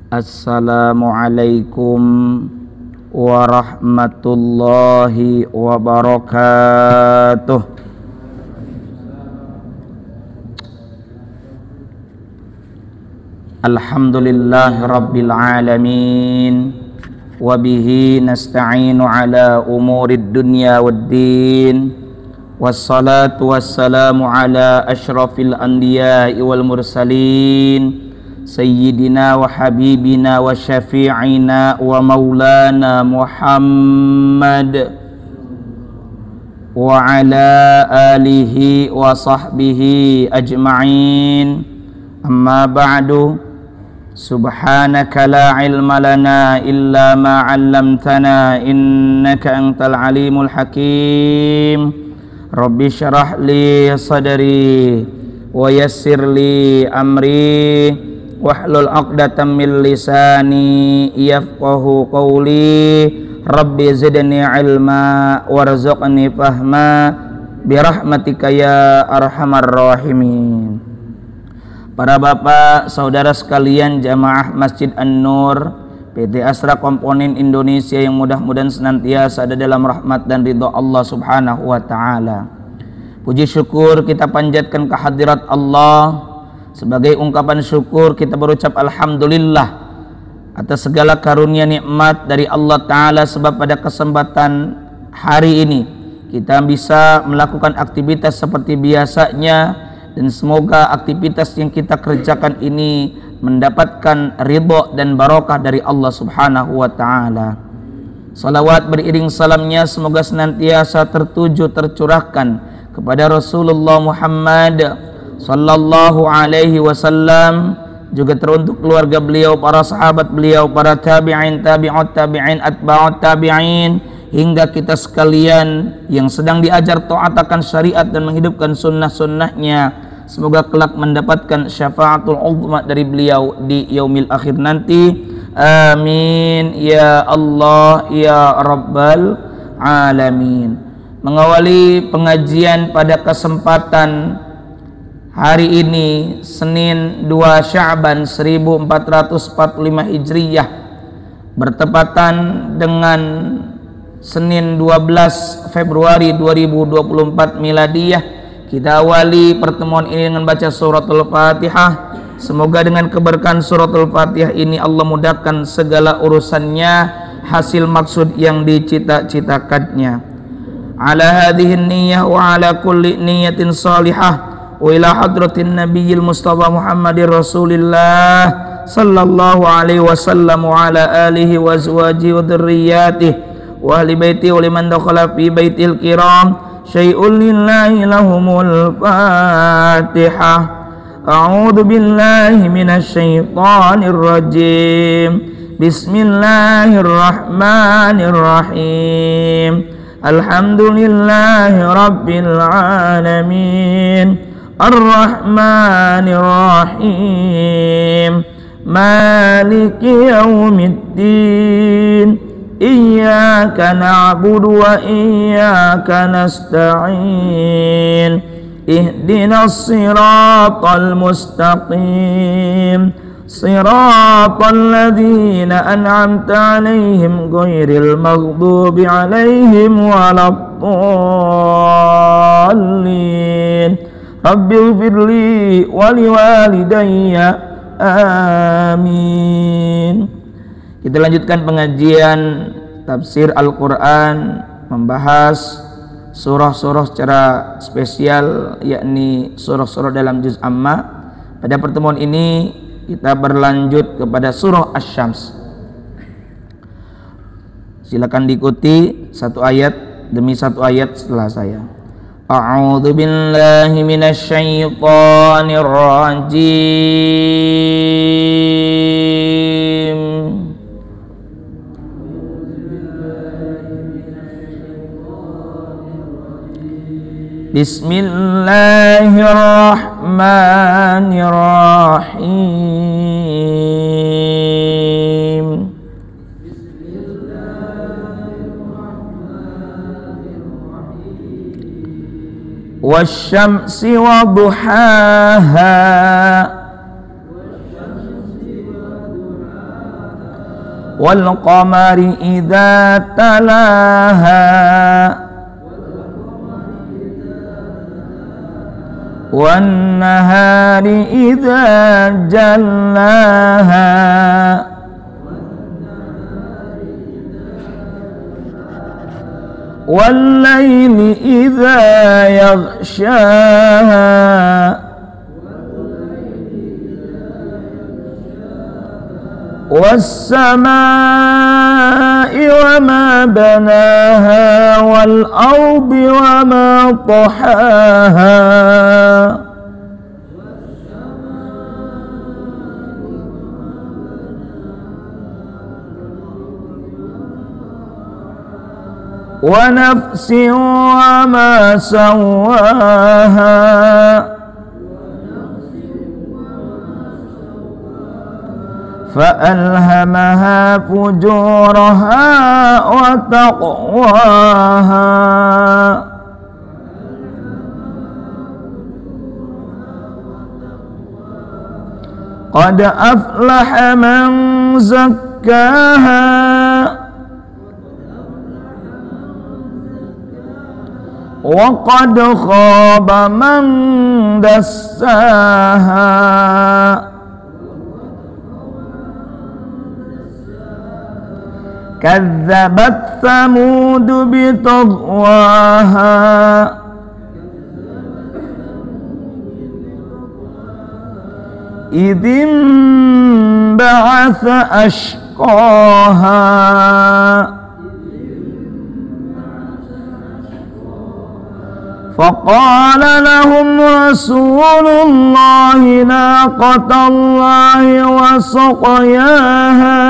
Assalamualaikum warahmatullahi wabarakatuh. Alhamdulillahi rabbil alamin, wabihi nasta'inu ala umurid dunya waddin, wassalatu wassalamu ala ashrafil anbiya'i wal mursalin, sayyidina wa habibina wa syafi'ina wa maulana Muhammad wa ala alihi wa sahbihi ajma'in. Amma ba'du, subhanaka la ilma lana illa ma 'allamtana innaka antal alimul hakim. Rabbi syrah li sadri wa yassir li amri wahlul 'uqdatam min lisani yafqahu qawli. Rabbi zidni ilma warzuqni fahma birahmatika ya arhamar rahimin. Para bapak, saudara sekalian jamaah Masjid An-Nur PT Asra Komponen Indonesia yang mudah-mudahan senantiasa ada dalam rahmat dan ridha Allah Subhanahu wa taala. Puji syukur kita panjatkan kehadirat Allah. Sebagai ungkapan syukur kita berucap alhamdulillah atas segala karunia nikmat dari Allah taala, sebab pada kesempatan hari ini kita bisa melakukan aktivitas seperti biasanya. Dan semoga aktivitas yang kita kerjakan ini mendapatkan ridha dan barokah dari Allah Subhanahu wa taala. Salawat beriring salamnya semoga senantiasa tercurahkan kepada Rasulullah Muhammad sallallahu alaihi wasallam, juga teruntuk keluarga beliau, para sahabat beliau, para tabi'in, tabi'ut tabi'in, atba'ut tabi'in, hingga kita sekalian yang sedang diajar taat akan syariat dan menghidupkan sunnah-sunnahnya. Semoga kelak mendapatkan syafaatul uzma dari beliau di yaumil akhir nanti. Amin ya Allah ya Rabbal alamin. Mengawali pengajian pada kesempatan hari ini, Senin 2 Sya'ban 1445 Hijriyah, bertepatan dengan Senin 12 Februari 2024 Miladiyah. Kita awali pertemuan ini dengan baca suratul Fatihah. Semoga dengan keberkahan suratul Fatihah ini Allah mudahkan segala urusannya, hasil maksud yang dicita-citakannya. Ala hadhihi niyyah wa ala kulli niyyatin salihah wa ila hadratin nabiyil mustafa Muhammadir Rasulillah sallallahu alaihi wasallam wa ala alihi wa azwajihi wa dhurriyyatihi wa ahli baiti wa liman dakhala fi baitil kiram syai'un lillahi lahumul fatihah. A'udzu billahi minasy syaithanir rajim. Bismillahirrahmanirrahim. Alhamdulillahi rabbil alamin. Ar-rahmanir rahim. Maliki yaumiddin. Iyyaka na'budu wa iyyaka nasta'in. Ihdinas siratal mustaqim. Siratal ladzina an'amta 'alaihim ghairil maghdubi 'alaihim waladdallin. Rabbighfirli wa liwalidayya. Amin. Kita lanjutkan pengajian tafsir Al-Quran, membahas surah-surah secara spesial, yakni surah-surah dalam juz amma. Pada pertemuan ini kita berlanjut kepada surah Asy-Syams. Silakan diikuti satu ayat demi satu ayat setelah saya. A'udzu billahi minasy syaithanir rajim. Bismillahirrahmanirrahim. Wasyamsi wa duhaha wal qamari idza talaha wan nahari idza jallaha wal laili idza yaghshaha was samaa'i wa ma banaha wal ardi wa ma tahaha wa nafsin wa ma sawaha فألهمها فجورها وتقواها قد أفلح من زكاها وقد خاب من دساها كذبت ثمود بطغواها إذ انبعث أشقاها فقال لهم رسول الله ناقة الله وسقياها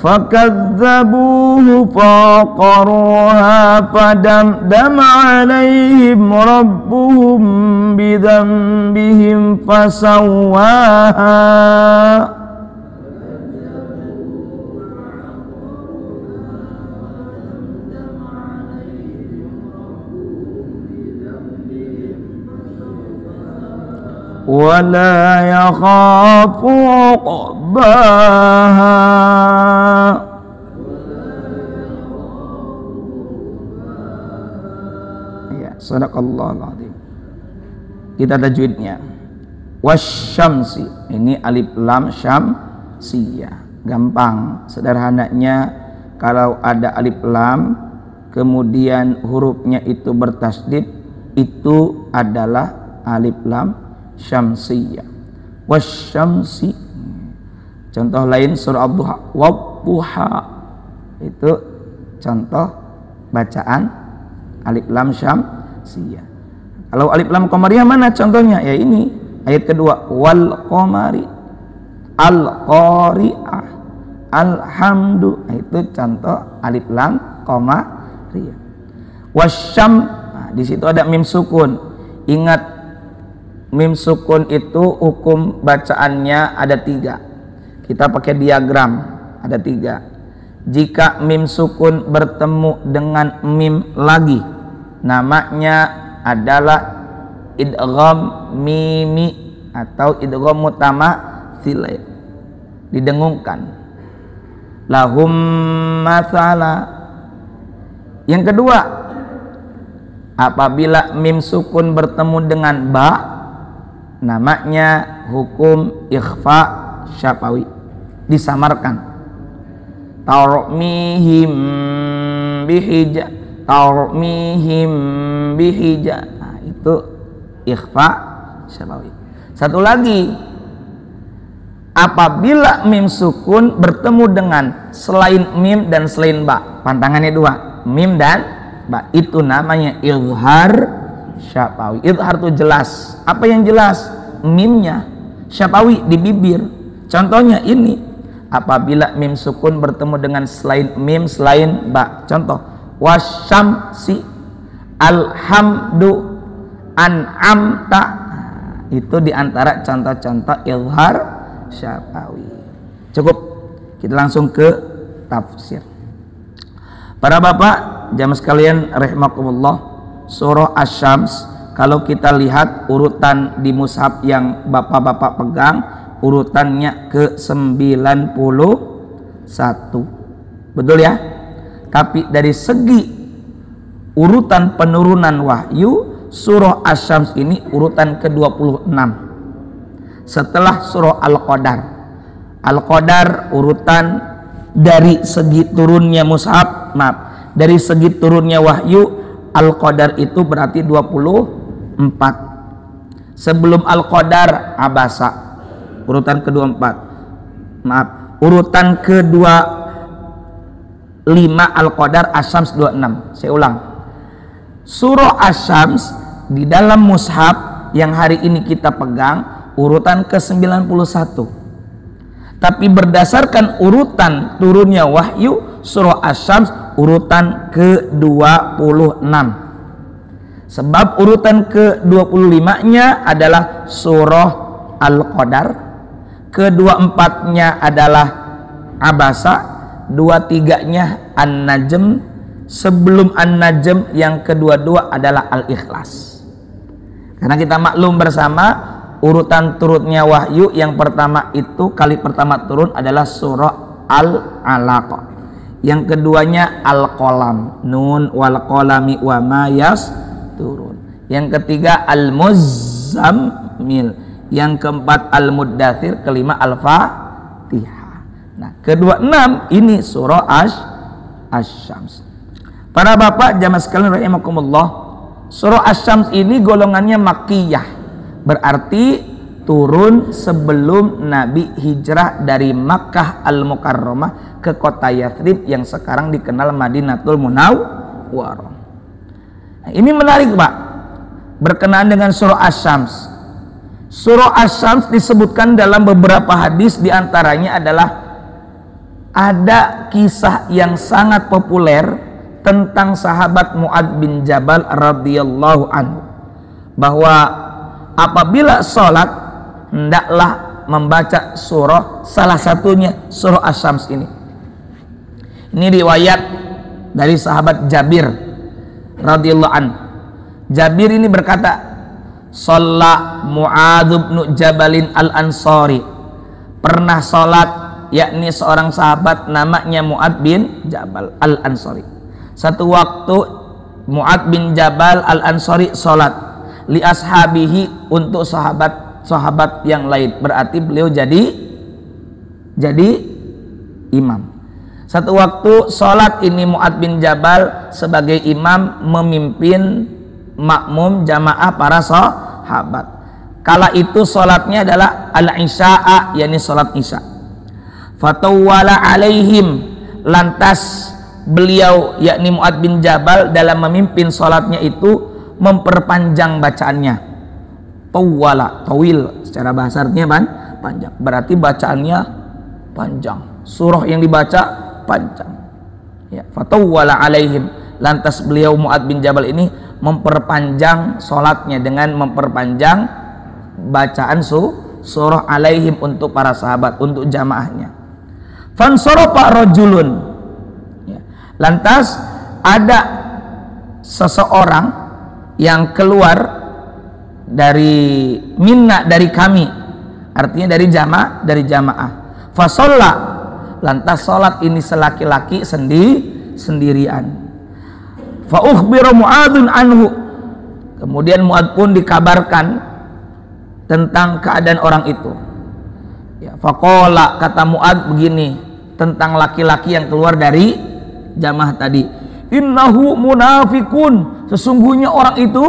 فكذبوه فعقروها فدمدم عليهم ربهم بذنبهم فسواها ولا يخاف عقباها. Ya, sadaqallahul azim. Kita tajwidnya. Wasyamsi, ini alif lam syamsiyah. Gampang, sederhananya kalau ada alif lam kemudian hurufnya itu bertasdid, itu adalah alif lam syamsiyah. Wasyamsi, contoh lain surah Ad-Duha, wadduha, itu contoh bacaan alif lam syamsiyah. Kalau alif lam qamariyah mana contohnya? Ya ini ayat kedua, wal qamari, al qari'ah, alhamdu, itu contoh alif lam qamariyah. Wasyam, nah, di situ ada mim sukun. Ingat, mim sukun itu hukum bacaannya ada 3. Kita pakai diagram, ada 3. Jika mim sukun bertemu dengan mim lagi, namanya adalah idgham mimi atau idgham mutamatsilain, didengungkan. Lahum mathala. Yang kedua, apabila mim sukun bertemu dengan ba, namanya hukum ikhfa syafawi, disamarkan. Tarmihim bihija, tarmihim bihija, nah, itu ikhfa syafawi. Satu lagi, apabila mim sukun bertemu dengan selain mim dan selain ba, pantangannya 2, mim dan ba, itu namanya izhar syafawi. Izhar itu jelas. Apa yang jelas? Mimnya. Syafawi di bibir. Contohnya ini, apabila mim sukun bertemu dengan selain mim selain ba. Contoh, wasyamsi, alhamdu, an'amta. Itu diantara contoh-contoh izhar syafawi. Cukup, kita langsung ke tafsir. Para bapak jamaah sekalian rahimakumullah, surah Asy-Syams. Kalau kita lihat urutan di mushaf yang bapak-bapak pegang, urutannya ke-91. Betul ya? Tapi dari segi urutan penurunan wahyu, surah Asy-Syams ini urutan ke-26 setelah surah Al-Qadar. Al-Qadar urutan dari segi turunnya mushaf, dari segi turunnya wahyu, Al-Qadar itu berarti 24. Sebelum Al-Qadar Abasa, urutan ke-24. Urutan ke-25 Al-Qadar Asy-Syams 26. Saya ulang. Surah Asy-Syams di dalam mushaf yang hari ini kita pegang urutan ke-91. Tapi berdasarkan urutan turunnya wahyu, surah Asy-Syams urutan ke-26. Sebab urutan ke-25-nya adalah surah Al-Qadar, ke-24-nya adalah Abasa, 23-nya An-Najm, sebelum An-Najm yang kedua-dua adalah Al-Ikhlas. Karena kita maklum bersama urutan turunnya wahyu yang pertama itu kali pertama turun adalah surah Al-Alaq. Yang keduanya Al-Qalam, Nun wal qalami wa ma yasturun. Yang ketiga Al-Muzammil. Yang keempat Al-Muddathir, kelima Al-Fatihah. Nah, ke-26 ini surah Asy-Syams. Para bapak jamaah sekalian rahimakumullah, surah Asy-Syams ini golongannya makkiyah, berarti turun sebelum Nabi hijrah dari Makkah Al-Mukarramah ke kota Yathrib yang sekarang dikenal Madinatul Munawwarah. Nah, ini menarik Pak, berkenaan dengan surah Asy-Syams. Surah Asy-Syams disebutkan dalam beberapa hadis, diantaranya adalah ada kisah yang sangat populer tentang sahabat Mu'adz bin Jabal radhiyallahu anhu, bahwa apabila sholat hendaklah membaca surah, salah satunya surah Asy-Syams ini. Ini riwayat dari sahabat Jabir radhiyallahu anhu. Jabir ini berkata, "Shalla Mu'adz bin Jabalin al-Ansari." Pernah sholat, yakni seorang sahabat namanya Mu'adz bin Jabal al-Ansari. Satu waktu Mu'adz bin Jabal al-Ansari sholat li ashabihi, untuk sahabat-sahabat yang lain, berarti beliau jadi imam. Satu waktu sholat ini Mu'adz bin Jabal sebagai imam memimpin makmum jamaah para sahabat. Kala itu sholatnya adalah al-isya'a, yakni sholat isya. Fatawwala alaihim, lantas beliau yakni Mu'adz bin Jabal dalam memimpin sholatnya itu memperpanjang bacaannya. Tawwala, tawil secara bahasa artinya panjang, berarti bacaannya panjang, surah yang dibaca panjang ya. Fatawwala alaihim, lantas beliau Mu'adz bin Jabal ini memperpanjang sholatnya dengan memperpanjang bacaan surah alaihim untuk para sahabat, untuk jamaahnya. Fansarafa rajulun ya. Lantas ada seseorang yang keluar dari minna, dari kami, artinya dari jamaah. Fasalla, lantas sholat ini selaki-laki sendirian. Fa ukhbira Mu'adzun anhu, kemudian Mu'adz pun dikabarkan tentang keadaan orang itu ya. Faqala, kata Mu'adz begini tentang laki-laki yang keluar dari jamaah tadi, innahu munafikun, sesungguhnya orang itu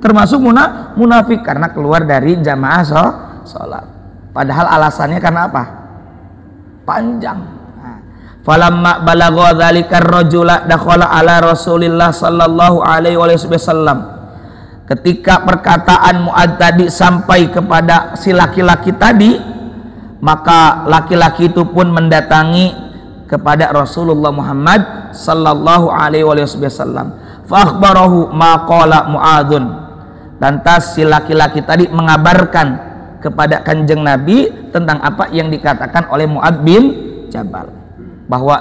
termasuk munafik karena keluar dari jamaah sholat. Padahal alasannya karena apa? Panjang. Falamma balagha dzalikar rajula dakhala ala Rasulillah sallallahu alaihi wasallam. Ketika perkataan Mu'adz tadi sampai kepada si laki-laki tadi, maka laki-laki itu pun mendatangi kepada Rasulullah Muhammad sallallahu alaihi wasallam. Fa akhbarahu ma qala Mu'adzun. Lantas si laki-laki tadi mengabarkan kepada Kanjeng Nabi tentang apa yang dikatakan oleh Mu'adz bin Jabal, bahwa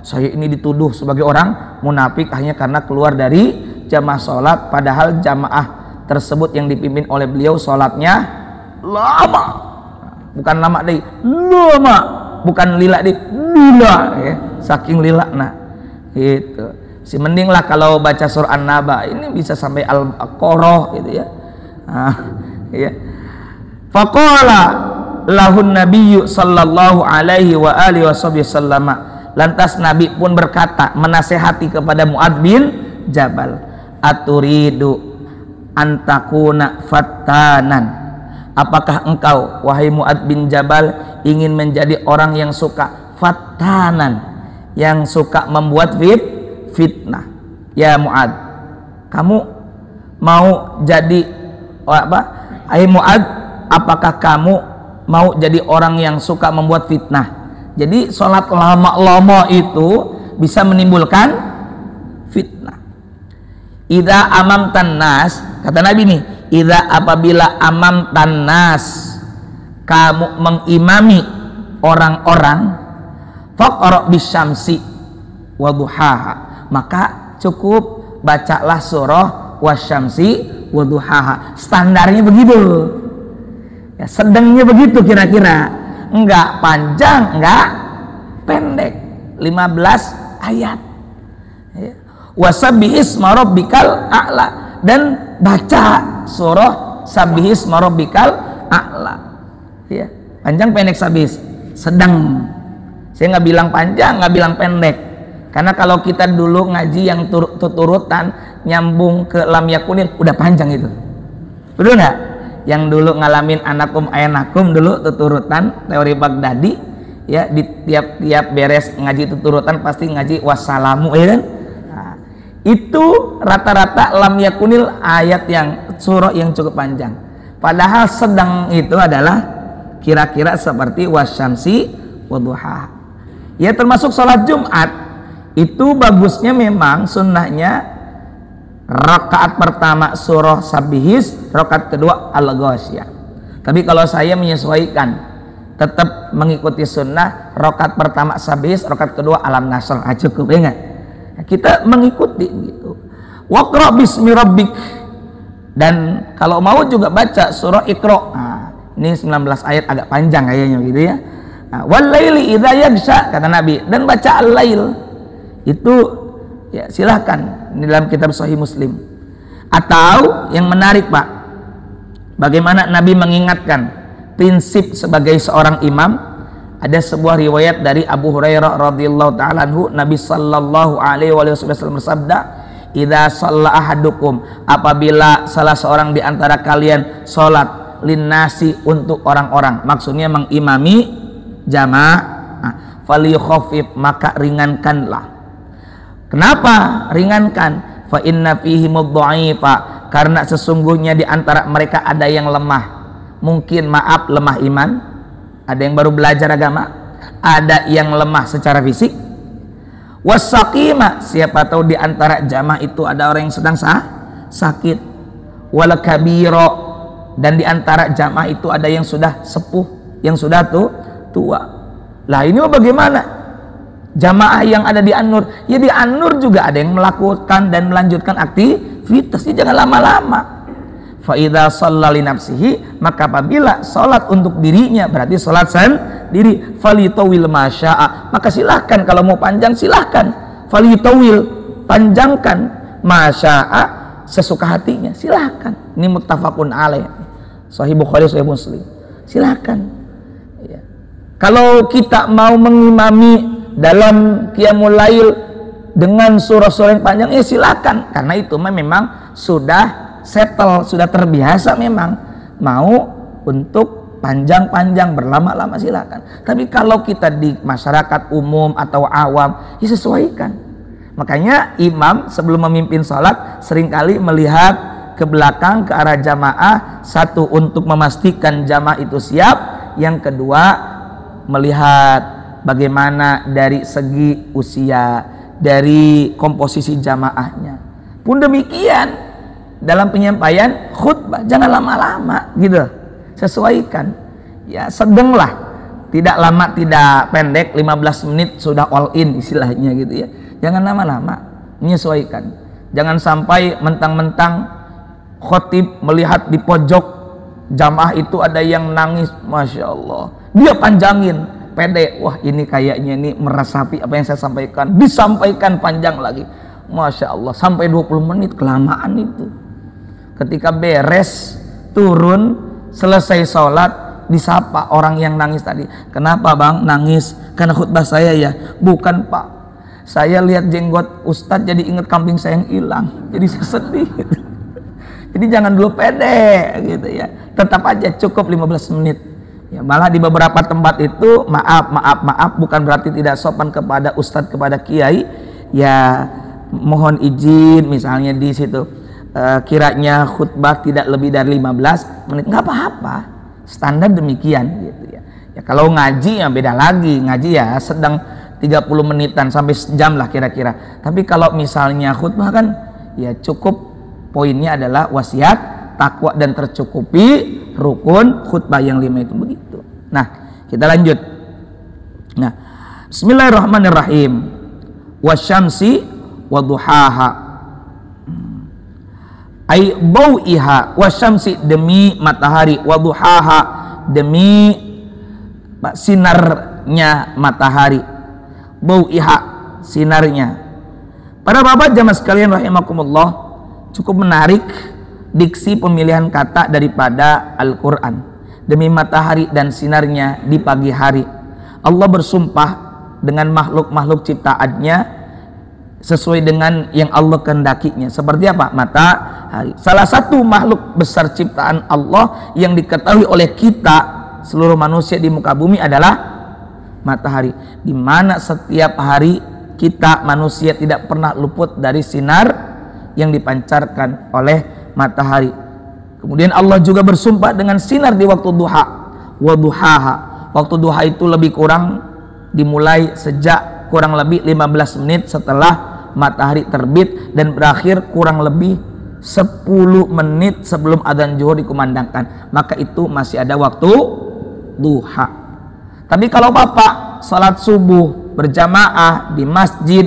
saya ini dituduh sebagai orang munafik hanya karena keluar dari jamaah sholat, padahal jamaah tersebut yang dipimpin oleh beliau sholatnya lama, bukan lama deh, lama, bukan lila deh, lila ya, saking lila nah gitu. Si mending lah kalau baca surah An-Naba ini bisa sampai Al-Baqarah gitu ya. Ya. Faqala lahun nabiyyu sallallahu alaihi wa alihi wasallam. Lantas Nabi pun berkata menasehati kepada Mu'adz bin Jabal, aturidu antakuna fattanan. Apakah engkau wahai Mu'adz bin Jabal ingin menjadi orang yang suka fattanan, yang suka membuat fitnah? Ya Mu'adz, kamu mau jadi apa? Hai Mu'adz, apakah kamu mau jadi orang yang suka membuat fitnah? Jadi sholat lama-lama itu bisa menimbulkan fitnah. Idza amamtan nas, kata Nabi nih, idza apabila amamtan nas, kamu mengimami orang-orang, faqra bisyamsi wa duhaha, maka cukup bacalah surah wasyamsi wa duhaha. Standarnya begitu. Ya, sedangnya begitu kira-kira. Enggak panjang, enggak pendek, 15 ayat ya. Wasabbihisma rabbikal a'la, dan baca surah sabbihisma rabbikal a'la ya. Panjang pendek sabihis, sedang. Saya nggak bilang panjang, nggak bilang pendek, karena kalau kita dulu ngaji yang turutan nyambung ke lam yakunin udah panjang itu, betul nggak? Yang dulu ngalamin anakum ayanakum dulu tuturutan teori Baghdadi ya, di tiap beres ngaji tuturutan pasti ngaji wassalamu ya kan. Nah, itu rata-rata lam yakunil ayat yang surah yang cukup panjang, padahal sedang itu adalah kira-kira seperti wasyamsi waduha ya. Termasuk sholat Jumat itu bagusnya memang sunnahnya rakaat pertama surah Sabihis, rakaat kedua Al-Ghasyiyah. Tapi kalau saya menyesuaikan, tetap mengikuti sunnah, rakaat pertama Sabihis, rakaat kedua Alam Nasr, cukup ya enggak? Kita mengikuti gitu. Waqra bismi rabbik, dan kalau mau juga baca surah Iqra. Nah, ini 19 ayat agak panjang kayaknya gitu ya. Nah, wal laili idza yaghsha, kata Nabi, dan baca al-lail. Itu ya silahkan di dalam kitab Sahih Muslim. Atau yang menarik Pak, bagaimana Nabi mengingatkan prinsip sebagai seorang imam. Ada sebuah riwayat dari Abu Hurairah radhiyallahu ta'ala anhu, Nabi sallallahu alaihi wasallam bersabda, idza shalla ahadukum, apabila salah seorang di antara kalian salat linnasi, untuk orang-orang, maksudnya mengimami jamaah, falyukhaffif, maka ringankanlah. Kenapa ringankan? Fa inna fihi mudha'ifa, karena sesungguhnya di antara mereka ada yang lemah. Mungkin lemah iman, ada yang baru belajar agama, ada yang lemah secara fisik. Wasaqima, siapa tahu di antara jamaah itu ada orang yang sedang sakit. Wal kabira, dan di antara jamaah itu ada yang sudah sepuh, yang sudah tua. Lah ini bagaimana? Jamaah yang ada di An-Nur, ya di An-Nur juga ada yang melakukan dan melanjutkan aktivitasnya, jangan lama-lama. Fa idza shalla li nafsihi, maka apabila salat untuk dirinya, berarti salat sendiri, falitawil masya'a, maka silahkan kalau mau panjang silahkan, falitawil, panjangkan, masya'a, sesuka hatinya, silahkan. Ini muttafaqun alaih, Sahih Bukhari, Sahih Muslim, silahkan ya. Kalau kita mau mengimami dalam qiyamul lail dengan surah-surah yang panjang, ya silakan, karena itu memang sudah settle, sudah terbiasa memang mau untuk panjang-panjang berlama-lama, silakan. Tapi kalau kita di masyarakat umum atau awam, ya sesuaikan. Makanya imam sebelum memimpin sholat seringkali melihat ke belakang, ke arah jamaah, satu untuk memastikan jamaah itu siap, yang kedua melihat bagaimana dari segi usia, dari komposisi jamaahnya. Pun demikian dalam penyampaian khutbah, jangan lama-lama gitu, sesuaikan ya, sedanglah, tidak lama tidak pendek, 15 menit sudah all in istilahnya gitu ya, jangan lama-lama, menyesuaikan. Jangan sampai mentang-mentang khotib melihat di pojok jamaah itu ada yang nangis, Masya Allah, dia panjangin, pede, wah ini kayaknya ini meresapi apa yang saya sampaikan, disampaikan panjang lagi, Masya Allah, sampai 20 menit, kelamaan itu. Ketika beres, turun, selesai sholat, disapa orang yang nangis tadi. Kenapa bang nangis? Karena khutbah saya ya? Bukan pak, saya lihat jenggot Ustadz jadi ingat kambing saya yang hilang, jadi saya sedih gitu. Jadi jangan dulu pede gitu ya, tetap aja cukup 15 menit ya. Malah di beberapa tempat itu maaf bukan berarti tidak sopan kepada Ustadz, kepada kiai ya, mohon izin misalnya di situ kiranya khutbah tidak lebih dari 15 menit, nggak apa-apa, standar demikian gitu ya. Ya kalau ngaji ya beda lagi, ngaji ya sedang 30 menitan sampai sejam lah kira-kira. Tapi kalau misalnya khutbah kan ya cukup, poinnya adalah wasiat, takwa dan tercukupi rukun khutbah yang 5 itu begitu. Nah, kita lanjut. Nah, bismillahirrahmanirrahim. Wasyamsi waduhaha. Ai bau'iha, wasyamsi demi matahari, waduhaha demi sinarnya matahari, bau'iha sinarnya. Para bapak jamaah sekalian rahimakumullah, cukup menarik diksi pemilihan kata daripada Al-Quran. Demi matahari dan sinarnya di pagi hari, Allah bersumpah dengan makhluk-makhluk ciptaannya sesuai dengan yang Allah kehendakinya. Seperti apa? Matahari, salah satu makhluk besar ciptaan Allah yang diketahui oleh kita seluruh manusia di muka bumi adalah matahari, di mana setiap hari kita manusia tidak pernah luput dari sinar yang dipancarkan oleh matahari. Kemudian Allah juga bersumpah dengan sinar di waktu duha, waduhaha. Waktu duha itu lebih kurang dimulai sejak kurang lebih 15 menit setelah matahari terbit dan berakhir kurang lebih 10 menit sebelum adzan zuhur dikumandangkan, maka itu masih ada waktu duha. Tapi kalau bapak salat subuh berjamaah di masjid,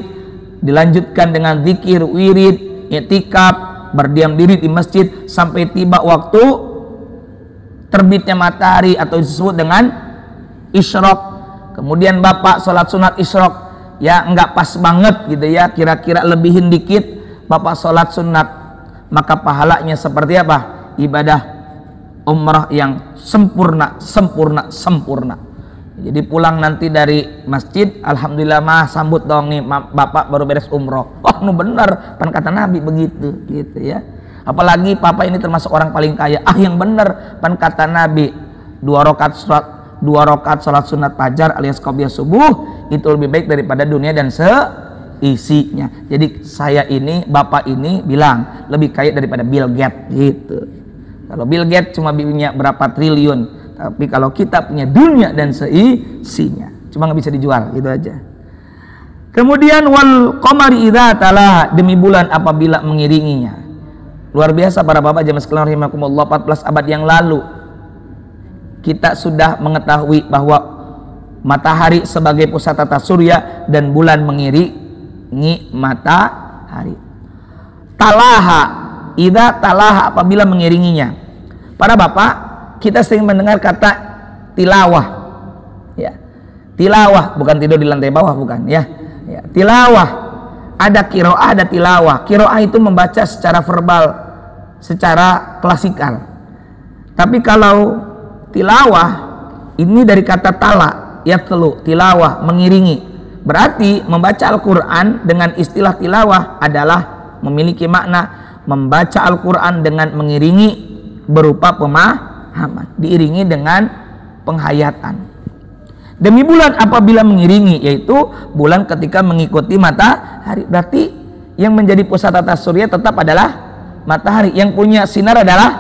dilanjutkan dengan zikir, wirid, i'tikaf, berdiam diri di masjid sampai tiba waktu terbitnya matahari atau disebut dengan isyraq, kemudian bapak sholat sunat isyraq, ya nggak pas banget gitu ya, kira-kira lebihin dikit bapak sholat sunat, maka pahalanya seperti apa? Ibadah umrah yang sempurna. Jadi pulang nanti dari masjid, alhamdulillah mah sambut dong nih bapak baru beres umroh. Wah nu bener, pan kata Nabi begitu gitu ya. Apalagi papa ini termasuk orang paling kaya, yang bener pan kata Nabi, 2 rakaat sholat sunat fajar alias qobliyah subuh itu lebih baik daripada dunia dan seisinya. Jadi saya ini, bapak ini bilang lebih kaya daripada Bill Gates gitu. Kalau Bill Gates cuma punya berapa triliun, tapi kalau kita punya dunia dan seisinya, cuma nggak bisa dijual gitu aja. Kemudian wal qamari idza talaha, demi bulan apabila mengiringinya. Luar biasa para bapak jamaah sekalian rahimakumullah, 14 abad yang lalu kita sudah mengetahui bahwa matahari sebagai pusat tata surya dan bulan mengiringi matahari. Talaha, idza talaha, apabila mengiringinya. Para bapak, kita sering mendengar kata tilawah. Ya. Tilawah, bukan tidur di lantai bawah, bukan ya. Ya, tilawah. Ada qiraah, ada tilawah. Qiraah itu membaca secara verbal, secara klasikal. Tapi kalau tilawah ini dari kata tala, yatlu, tilawah, mengiringi. Berarti membaca Al-Quran dengan istilah tilawah adalah memiliki makna membaca Al-Quran dengan mengiringi berupa pemahaman, diiringi dengan penghayatan. Demi bulan apabila mengiringi, yaitu bulan ketika mengikuti matahari. Berarti yang menjadi pusat tata surya tetap adalah matahari, yang punya sinar adalah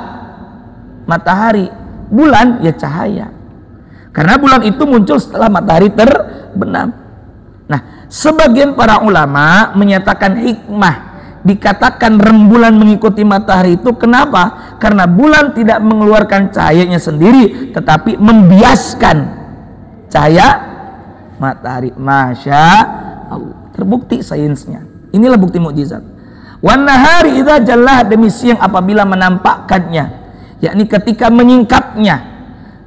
matahari. Bulan ya cahaya, karena bulan itu muncul setelah matahari terbenam. Nah, sebagian para ulama menyatakan hikmah dikatakan rembulan mengikuti matahari itu kenapa? Karena bulan tidak mengeluarkan cahayanya sendiri, tetapi membiaskan cahaya matahari. Masya Allah, terbukti sainsnya. Inilah bukti mukjizat. Wan nahari idza jallah, demi siang apabila menampakkannya, yakni ketika menyingkapnya.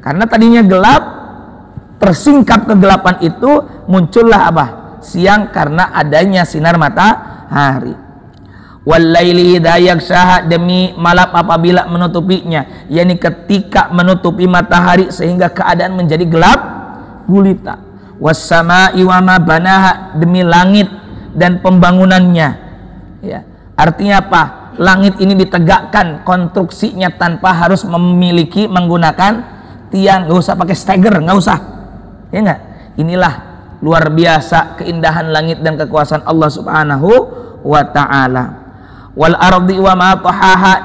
Karena tadinya gelap, tersingkap kegelapan itu, muncullah apa? Siang karena adanya sinar matahari. Wal laili idza yaghshaha, demi malam apabila menutupinya, yakni ketika menutupi matahari sehingga keadaan menjadi gelap gulita. Was samai wa ma banaha, demi langit dan pembangunannya. Ya. Artinya apa? Langit ini ditegakkan konstruksinya tanpa harus menggunakan tiang, nggak usah pakai steger, nggak usah, ya nggak? Inilah luar biasa keindahan langit dan kekuasaan Allah Subhanahu wa Ta'ala. Wal ardi wa ma tahaha,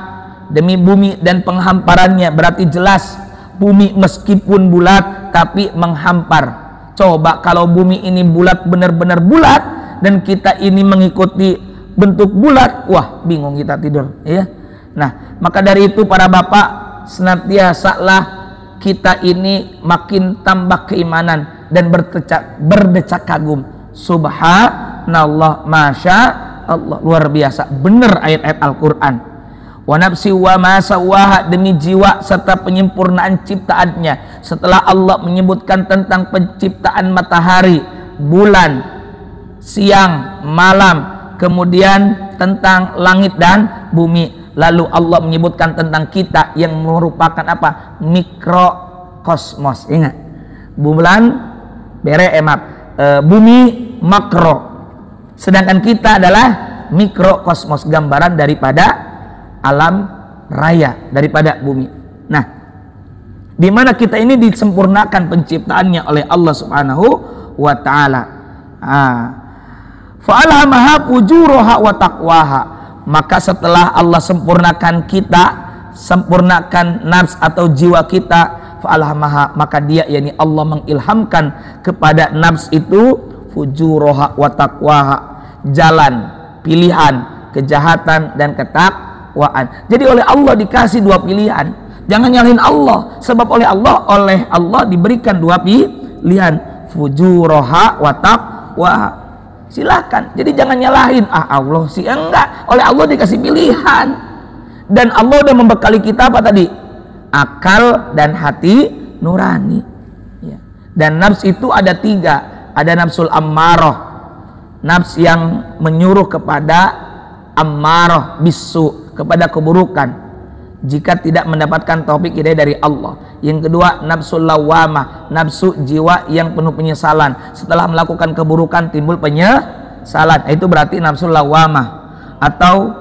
demi bumi dan penghamparannya, berarti jelas bumi meskipun bulat tapi menghampar. Coba kalau bumi ini bulat, benar-benar bulat, dan kita ini mengikuti bentuk bulat, wah bingung kita tidur, ya. Nah, maka dari itu para bapak, senantiasalah kita ini makin tambah keimanan dan berdecak kagum. Subhanallah, masya Allah, luar biasa benar ayat-ayat Al-Quran. Wa nafsi wa ma sawaha, demi jiwa serta penyempurnaan ciptaannya. Setelah Allah menyebutkan tentang penciptaan matahari, bulan, siang, malam, kemudian tentang langit dan bumi, lalu Allah menyebutkan tentang kita yang merupakan apa? Mikrokosmos. Ingat, bulan bumi makro, sedangkan kita adalah mikrokosmos, gambaran daripada alam raya, daripada bumi. Nah, di mana kita ini disempurnakan penciptaannya oleh Allah Subhanahu wa Ta'ala. Fa'alhamaha fujuraha wa taqwaha, maka setelah Allah sempurnakan kita, sempurnakan nafs atau jiwa kita, fa'alhamaha, maka dia, yakni Allah mengilhamkan kepada nafs itu fujuraha wa taqwaha, jalan, pilihan, kejahatan dan ketakwaan. Jadi oleh Allah dikasih dua pilihan. Jangan nyalahin Allah, sebab oleh Allah diberikan dua pilihan, fujuraha wa taqwaha. Silakan. Jadi jangan nyalahin, Allah sih enggak. Oleh Allah dikasih pilihan. Dan Allah udah membekali kita apa tadi? Akal dan hati nurani. Ya. Dan nafs itu ada tiga. Ada nafsul ammarah, nafs yang menyuruh kepada ammarah bisu, kepada keburukan jika tidak mendapatkan taufik hidayah dari Allah. Yang kedua, nafsul lawamah, nafsu jiwa yang penuh penyesalan. Setelah melakukan keburukan timbul penyesalan, itu berarti nafsul lawamah. Atau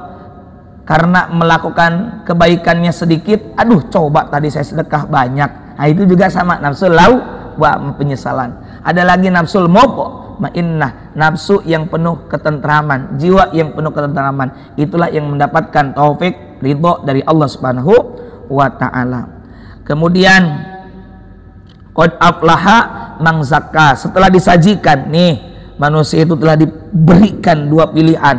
karena melakukan kebaikannya sedikit, aduh coba tadi saya sedekah banyak, nah itu juga sama, nafsul lawamah, penyesalan. Ada lagi nafsul mutmainnah, nafsu yang penuh ketentraman, jiwa yang penuh ketentraman. Itulah yang mendapatkan taufik ridho dari Allah Subhanahu wa Ta'ala. Kemudian qad aflaha man zakka, setelah disajikan nih manusia itu telah diberikan dua pilihan,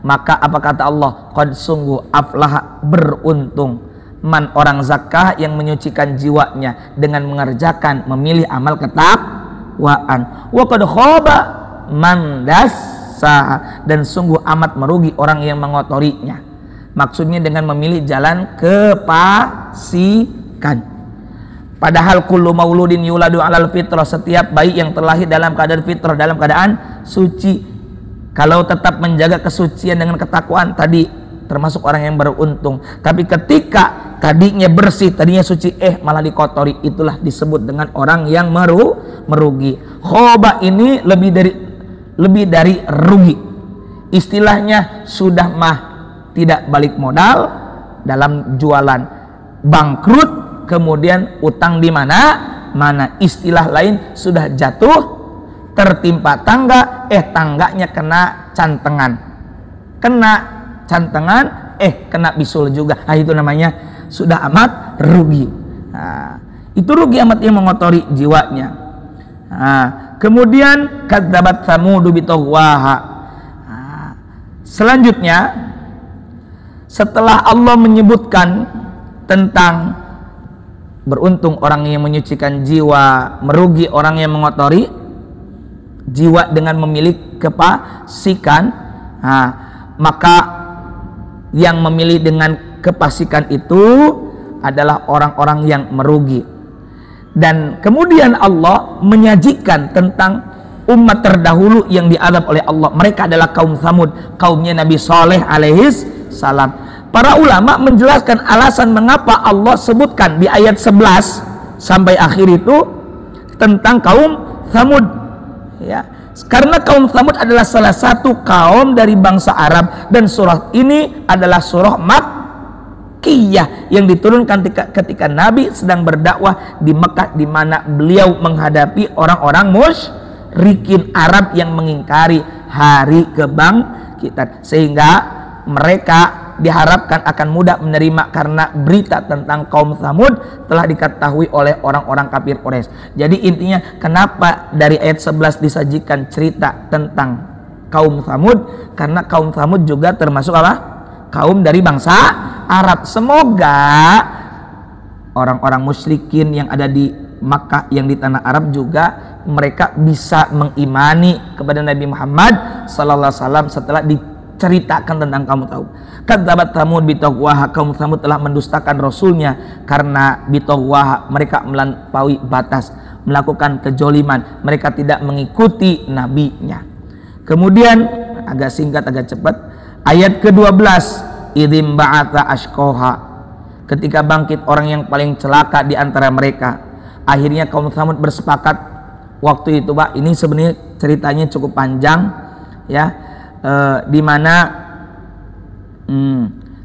maka apa kata Allah? Qad, sungguh, aflaha, beruntung, man, orang zakah yang menyucikan jiwanya dengan mengerjakan, memilih amal ketakwaan. Wa qad khaba man dassaha, dan sungguh amat merugi orang yang mengotorinya. Maksudnya dengan memilih jalan kefasikan. Padahal kullu mauludin yuladu alal fitrah, setiap bayi yang terlahir dalam keadaan fitrah, dalam keadaan suci. Kalau tetap menjaga kesucian dengan ketakwaan tadi, termasuk orang yang beruntung. Tapi ketika tadinya bersih, tadinya suci, malah dikotori, itulah disebut dengan orang yang merugi. Khoba ini lebih dari rugi. Istilahnya sudah tidak balik modal dalam jualan, bangkrut, kemudian utang di mana. Istilah lain, sudah jatuh, tertimpa tangga, tangganya kena cantengan, kena bisul juga. Nah, itu namanya sudah amat rugi. Nah, itu rugi amat yang mengotori jiwanya. Nah, kemudian kadzabat Tsamud bitaghwaha. Nah, selanjutnya setelah Allah menyebutkan tentang beruntung orang yang menyucikan jiwa, merugi orang yang mengotori jiwa dengan memilih kefasikan, maka yang memilih dengan kefasikan itu adalah orang-orang yang merugi. Dan kemudian Allah menyajikan tentang umat terdahulu yang diadab oleh Allah. Mereka adalah kaum Tsamud, kaumnya Nabi Saleh alaihis salam. Para ulama menjelaskan alasan mengapa Allah sebutkan di ayat 11 sampai akhir itu tentang kaum Tsamud, ya. Karena kaum Tsamud adalah salah satu kaum dari bangsa Arab, dan surah ini adalah surah Makkiyah yang diturunkan ketika Nabi sedang berdakwah di Mekah, di mana beliau menghadapi orang-orang musyrikin Arab yang mengingkari hari kebangkitan, sehingga mereka diharapkan akan mudah menerima karena berita tentang kaum Tsamud telah diketahui oleh orang-orang kafir Quraisy. Jadi intinya kenapa dari ayat 11 disajikan cerita tentang kaum Tsamud, karena kaum Tsamud juga termasuk apa? Kaum dari bangsa Arab. Semoga orang-orang musyrikin yang ada di Makkah, yang di tanah Arab juga, mereka bisa mengimani kepada Nabi Muhammad sallallahu alaihi wasallam setelah diceritakan tentang kaum Tsamud. Kadzabat Tsamud bitagwaha, kaum Tsamud telah mendustakan rasulnya karena bitagwaha, mereka melampaui batas, melakukan kejoliman, mereka tidak mengikuti nabinya. Kemudian agak singkat agak cepat, ayat ke-12, idzim ba'atha ashqaha, ketika bangkit orang yang paling celaka di antara mereka. Akhirnya kaum Tsamud bersepakat waktu itu, Pak, ini sebenarnya ceritanya cukup panjang, ya, di mana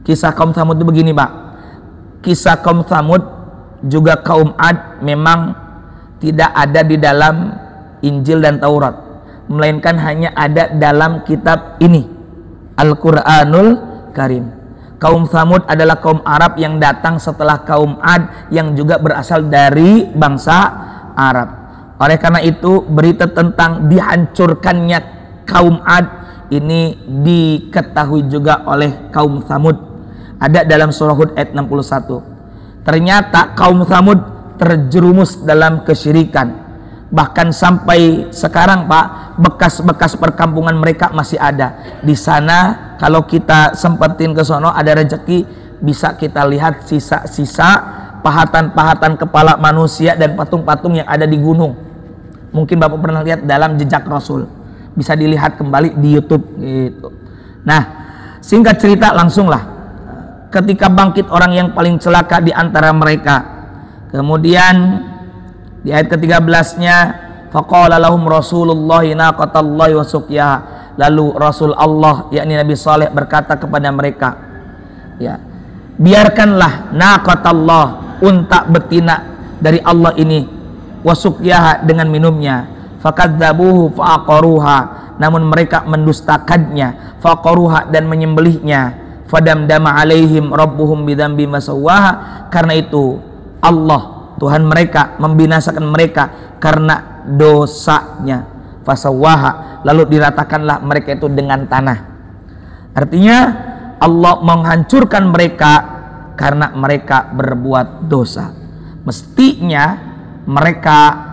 kisah kaum Tsamud itu begini, Pak. Kisah kaum Tsamud juga kaum Ad memang tidak ada di dalam Injil dan Taurat, melainkan hanya ada dalam kitab ini, Al-Quranul Karim. Kaum Tsamud adalah kaum Arab yang datang setelah kaum Ad yang juga berasal dari bangsa Arab. Oleh karena itu berita tentang dihancurkannya kaum Ad ini diketahui juga oleh kaum Tsamud. Ada dalam surah Hud ayat 61. Ternyata kaum Tsamud terjerumus dalam kesyirikan. Bahkan sampai sekarang, Pak, bekas-bekas perkampungan mereka masih ada. Di sana kalau kita sempetin ke sono ada rezeki, bisa kita lihat sisa-sisa pahatan-pahatan kepala manusia dan patung-patung yang ada di gunung. Mungkin Bapak pernah lihat dalam Jejak Rasul. Bisa dilihat kembali di YouTube gitu. Nah, singkat cerita langsunglah ketika bangkit orang yang paling celaka di antara mereka. Kemudian di ayat ke-13-nya, faqala lahum Rasulullah naqatallahi wa suqyaha, lalu Rasul Allah yakni Nabi Saleh berkata kepada mereka, ya, biarkanlah naqatallah, unta betina dari Allah ini, wa suqyaha, dengan minumnya. Fakadzabuhu faqaruha, namun mereka mendustakannya, faqaruha, dan menyembelihnya. Fadamdama alaihim rabbuhum bidzambi masawwaha, karena itu Allah Tuhan mereka membinasakan mereka karena dosanya. Fasawwaha, lalu diratakanlah mereka itu dengan tanah. Artinya Allah menghancurkan mereka karena mereka berbuat dosa. Mestinya mereka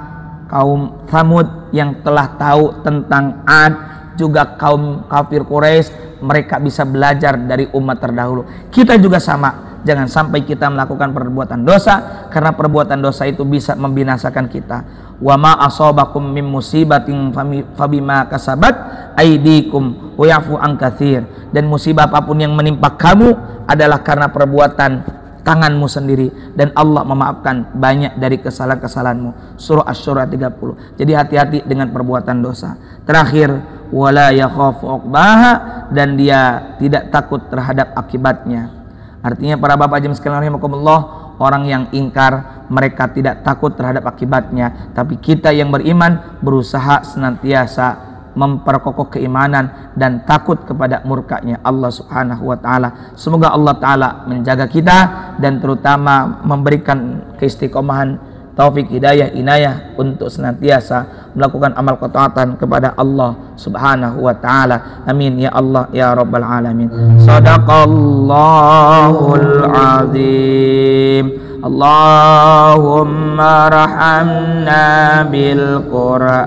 kaum Tsamud yang telah tahu tentang Ad, juga kaum kafir Quraisy, mereka bisa belajar dari umat terdahulu. Kita juga sama, jangan sampai kita melakukan perbuatan dosa, karena perbuatan dosa itu bisa membinasakan kita. Wa ma asabakum min musibatin fabima kasabat aydikum wa yafu an katsir, dan musibah apapun yang menimpa kamu adalah karena perbuatan tanganmu sendiri, dan Allah memaafkan banyak dari kesalahan-kesalahanmu. Surah Asy-Syura 30. Jadi hati-hati dengan perbuatan dosa. Terakhir, wala yakhafu uqbaha, dan dia tidak takut terhadap akibatnya. Artinya para bapak jemaah sekalian rahimakumullah, orang yang ingkar mereka tidak takut terhadap akibatnya, tapi kita yang beriman berusaha senantiasa memperkokoh keimanan dan takut kepada murkanya Allah Subhanahu wa taala. Semoga Allah taala menjaga kita dan terutama memberikan keistiqomahan, taufik, hidayah, inayah untuk senantiasa melakukan amal ketaatan kepada Allah Subhanahu wa taala. Amin ya Allah ya rabbal alamin. Shadaqallahul azim. Allahumma rahamna bil Qur'an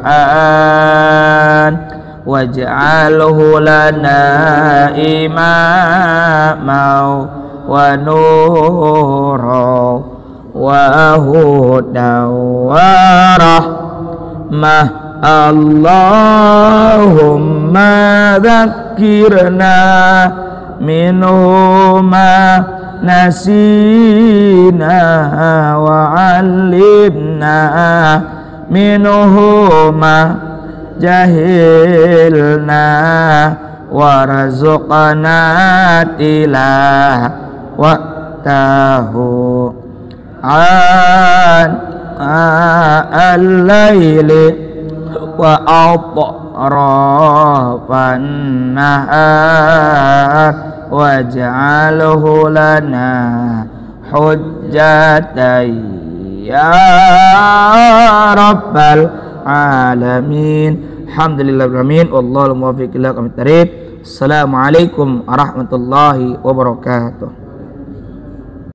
waj'alhu lana imamau wa nura wa hudan wa rahmah. Allahumma dzakirna minhu ma nasina wa 'allimna minhu ma jahilna warzuqna tilawatahu al-laili wa atrafan nahar waj'alhu lana hujjatan ya rabbal alamin. Alhamdulillahirrahmanirrahim. Wallahul muwaffiq ila aqwamit thariq. Assalamualaikum warahmatullahi wabarakatuh.